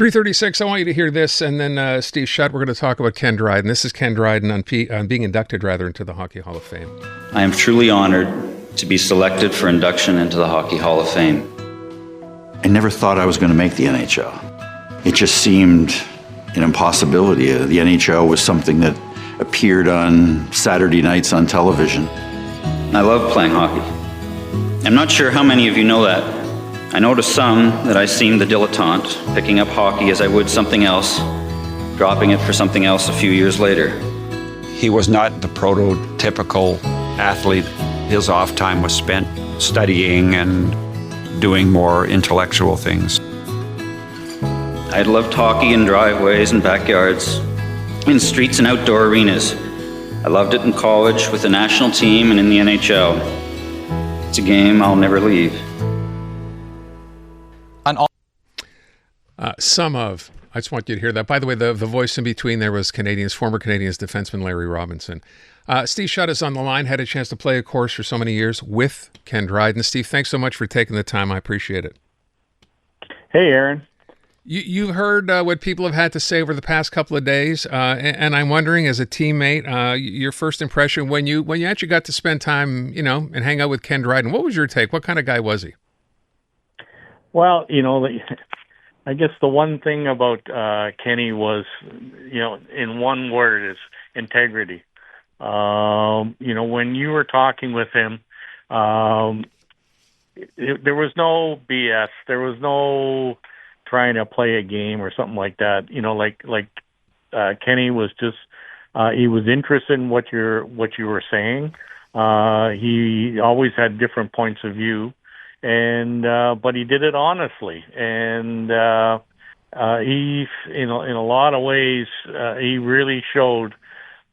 3:36. I want you to hear this, and then Steve Shutt. We're going to talk about Ken Dryden. This is Ken Dryden on being inducted, into the Hockey Hall of Fame. I am truly honored to be selected for induction into the Hockey Hall of Fame. I never thought I was going to make the NHL. It just seemed an impossibility. The NHL was something that appeared on Saturday nights on television. I love playing hockey. I'm not sure how many of you know that. I know to some that I seem the dilettante, picking up hockey as I would something else, dropping it for something else a few years later. He was not the prototypical athlete. His off time was spent studying and doing more intellectual things. I'd loved hockey in driveways and backyards, in streets and outdoor arenas. I loved it in college with the national team and in the NHL. It's a game I'll never leave. I just want you to hear that. By the way, the voice in between there was former Canadiens defenseman Larry Robinson. Steve Shutt is on the line, had a chance to play, of course, for so many years with Ken Dryden. Steve, thanks so much for taking the time. I appreciate it. Hey, Aaron. You've heard what people have had to say over the past couple of days, and I'm wondering, as a teammate, your first impression when you actually got to spend time, and hang out with Ken Dryden. What was your take? What kind of guy was he? Well, I guess the one thing about Kenny was, in one word, is integrity. When you were talking with him, there was no BS. There was no trying to play a game or something like that. Kenny was just he was interested in what you were saying. He always had different points of view. But he did it honestly, and he, in a lot of ways, he really showed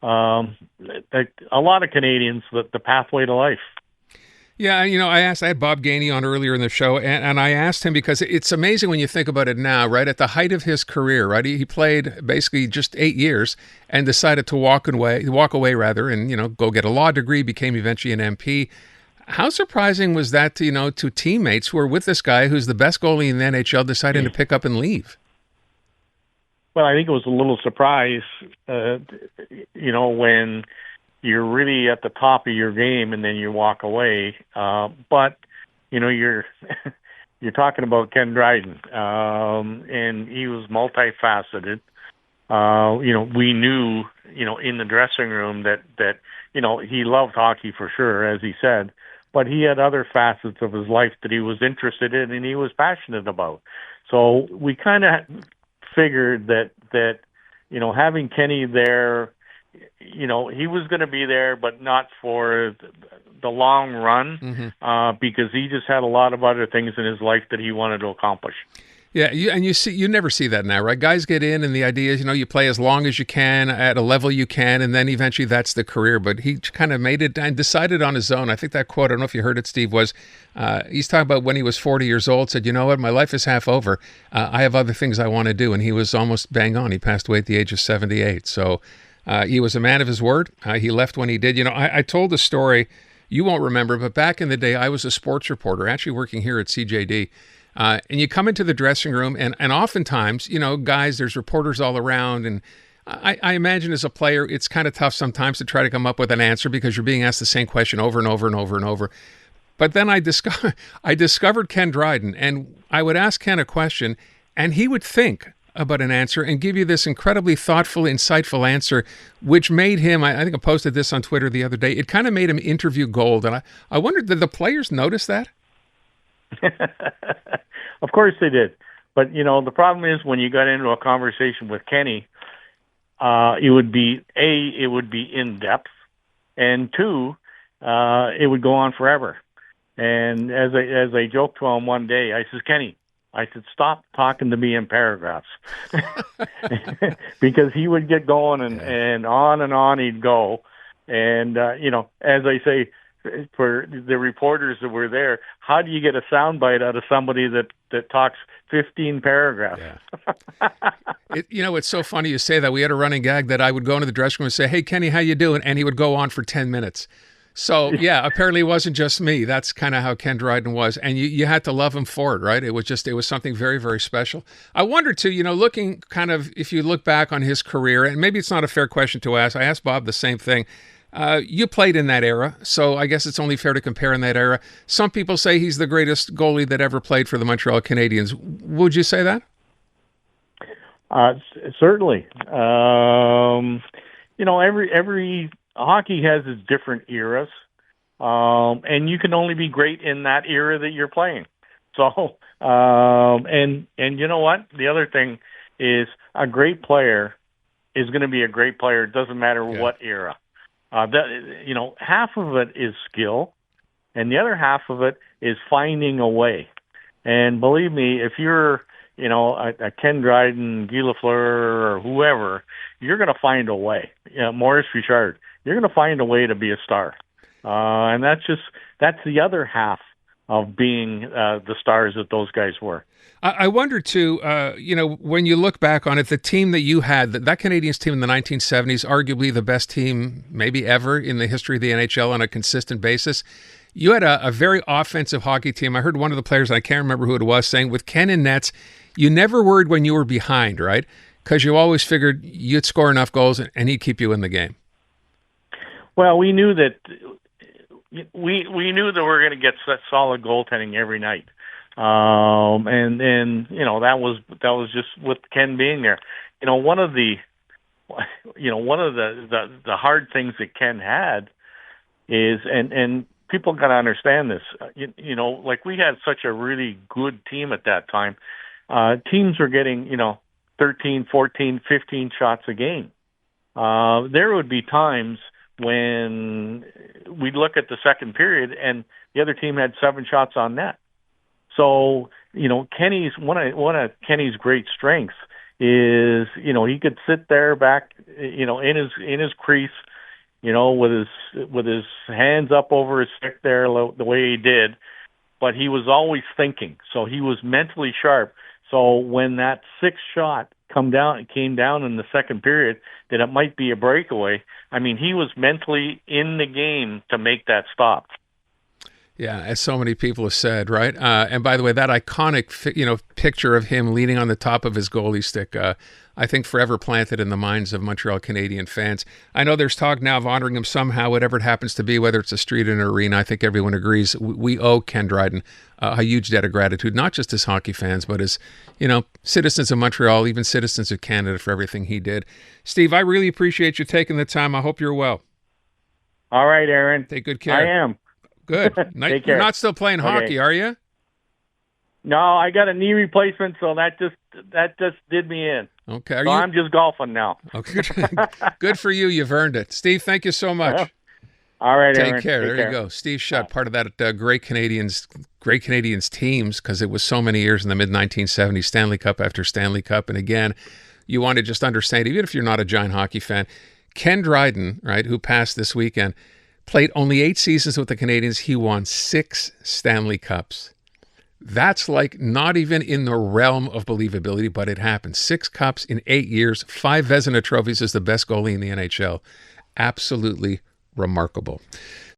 that a lot of Canadians the pathway to life. Yeah, I had Bob Gainey on earlier in the show, and I asked him because it's amazing when you think about it now, right? At the height of his career, right? He played basically just 8 years and decided to walk away, and go get a law degree, became eventually an MP. How surprising was that to teammates who were with this guy who's the best goalie in the NHL deciding to pick up and leave? Well, I think it was a little surprise, when you're really at the top of your game and then you walk away. But you're talking about Ken Dryden, and he was multifaceted. We knew, in the dressing room that he loved hockey for sure, as he said. But he had other facets of his life that he was interested in and he was passionate about. So we kind of figured that having Kenny there, he was going to be there, but not for the long run, because he just had a lot of other things in his life that he wanted to accomplish. Yeah, you never see that now, right? Guys get in, and the idea is, you play as long as you can at a level you can, and then eventually that's the career. But he kind of made it and decided on his own. I think that quote, I don't know if you heard it, Steve, was he's talking about when he was 40 years old, said, "You know what, my life is half over. I have other things I want to do," and he was almost bang on. He passed away at the age of 78. So he was a man of his word. He left when he did. I told a story you won't remember, but back in the day, I was a sports reporter, actually working here at CJD. And you come into the dressing room, and oftentimes, guys, there's reporters all around. And I imagine as a player, it's kind of tough sometimes to try to come up with an answer because you're being asked the same question over and over and over and over. But then I discovered Ken Dryden, and I would ask Ken a question, and he would think about an answer and give you this incredibly thoughtful, insightful answer, which made him, I think I posted this on Twitter the other day, it kind of made him interview gold. And I wondered, did the players notice that? Of course they did. But, the problem is when you got into a conversation with Kenny, it would be in depth, and two, it would go on forever. And as I joked to him one day, I said, "Kenny," I said, "stop talking to me in paragraphs," because he would get going and on he'd go. And, as I say, for the reporters that were there, how do you get a soundbite out of somebody that talks 15 paragraphs? Yeah. It's so funny you say that. We had a running gag that I would go into the dressing room and say, "Hey, Kenny, how you doing?" And he would go on for 10 minutes. So, yeah, apparently it wasn't just me. That's kind of how Ken Dryden was. And you had to love him for it, right? It was something very, very special. I wonder, too, looking kind of, if you look back on his career, and maybe it's not a fair question to ask. I asked Bob the same thing. You played in that era, so I guess it's only fair to compare in that era. Some people say he's the greatest goalie that ever played for the Montreal Canadiens. Would you say that? Certainly. Every hockey has its different eras, and you can only be great in that era that you're playing. So, and you know what? The other thing is a great player is going to be a great player. It doesn't matter what era. Half of it is skill, and the other half of it is finding a way. And believe me, if you're a Ken Dryden, Guy Lafleur, or whoever, you're going to find a way. Maurice Richard, you're going to find a way to be a star. And that's the other half of being the stars that those guys were. I wonder, too, when you look back on it, the team that you had, that Canadiens team in the 1970s, arguably the best team maybe ever in the history of the NHL on a consistent basis. You had a very offensive hockey team. I heard one of the players, and I can't remember who it was, saying with Ken in nets, you never worried when you were behind, right? Because you always figured you'd score enough goals and he'd keep you in the game. Well, we knew that we knew that we were going to get solid goaltending every night, and that was just with Ken being there. One of the hard things that Ken had is and people got to understand this. Like we had such a really good team at that time. Teams were getting 13, 14, 15 shots a game. There would be times when we'd look at the second period and the other team had 7 shots on net. So, Kenny's one of Kenny's great strengths is, he could sit there back, in his crease, with his hands up over his stick there the way he did, but he was always thinking. So he was mentally sharp. So when that 6th shot came down in the second period, that it might be a breakaway. I mean, he was mentally in the game to make that stop. Yeah, as so many people have said, right? And by the way, that iconic, picture of him leaning on the top of his goalie stick, I think forever planted in the minds of Montreal Canadiens fans. I know there's talk now of honoring him somehow, whatever it happens to be, whether it's a street or an arena. I think everyone agrees we owe Ken Dryden a huge debt of gratitude, not just as hockey fans, but as, citizens of Montreal, even citizens of Canada, for everything he did. Steve, I really appreciate you taking the time. I hope you're well. All right, Aaron. Take good care. I am. Good. You're not still playing hockey, are you? No, I got a knee replacement, so that just did me in. Okay. I'm just golfing now. Okay. Good for you. You've earned it. Steve, thank you so much. Yeah. All right, Take Aaron. care. There you go. Steve Shutt, part of that great Canadiens teams, because it was so many years in the mid-1970s, Stanley Cup after Stanley Cup. And again, you want to just understand, even if you're not a giant hockey fan, Ken Dryden, right, who passed this weekend, played only 8 seasons with the Canadiens. He won 6 Stanley Cups. That's like not even in the realm of believability, but it happened. 6 cups in 8 years, 5 Vezina trophies as the best goalie in the NHL. Absolutely remarkable.